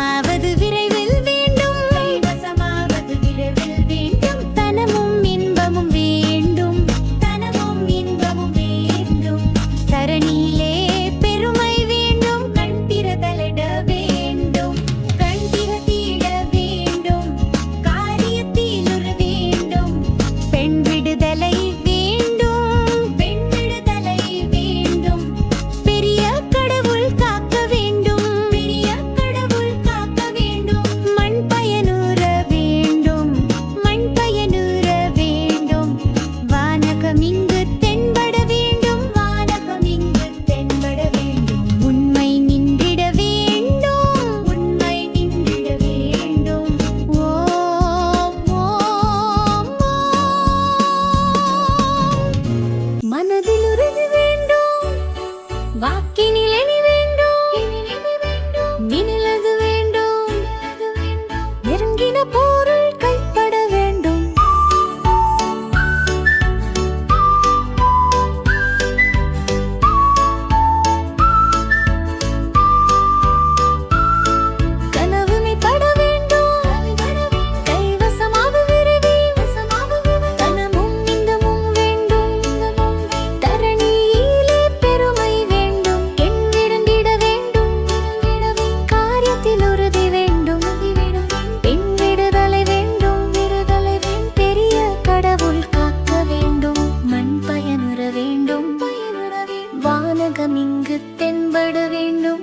கைவசமாவது விரைவில் வேண்டும். கைவசமாவது விரைவில் வேண்டும். தனமும் இன்பமும் வேண்டும். தனமும் இன்பமும் வேண்டும். தரணியிலே பெருமை வேண்டும். கண் திறதலிட வேண்டும். கண் திறத்திட வேண்டும். காரியத்தில் ஒரு வேண்டும். பெண் விடுதலை வேண்டும். பெண் விடுதலை வேண்டும். பெரிய கடவுள் காக்க வேண்டும். பெரிய கடவுள் காக்க வேண்டும். மண் பயனுற வேண்டும். மண் பயனுற வேண்டும். வானகம் இங்கு தென்பட வேண்டும். வானகம் இங்கு தென்பட வேண்டும். உண்மை நின்றிட வேண்டும். உண்மை நின்றிட வேண்டும். ஓம் ஓம் ஓம். மனதில் உறுதி வேண்டும். வாக்கினில் எண்ணி வேண்டும். நினைலது வேண்டும். நெருங்கின பொருள் கைப்பட வேண்டும். கனவு மெய்ப்பட வேண்டும். கைவசமாக விரைவில். தனமும் இன்பமும் வேண்டும். தரணியிலே பெருமை வேண்டும். எண் விடுந்திட வேண்டும். காரியத்தில் உறுதி வேண்டும். பெண் விடுதலை வேண்டும். பெரிய கடவுள் காக்க வேண்டும். மண் பயனுற வேண்டும். வானகம் இங்கு தென்பட வேண்டும்.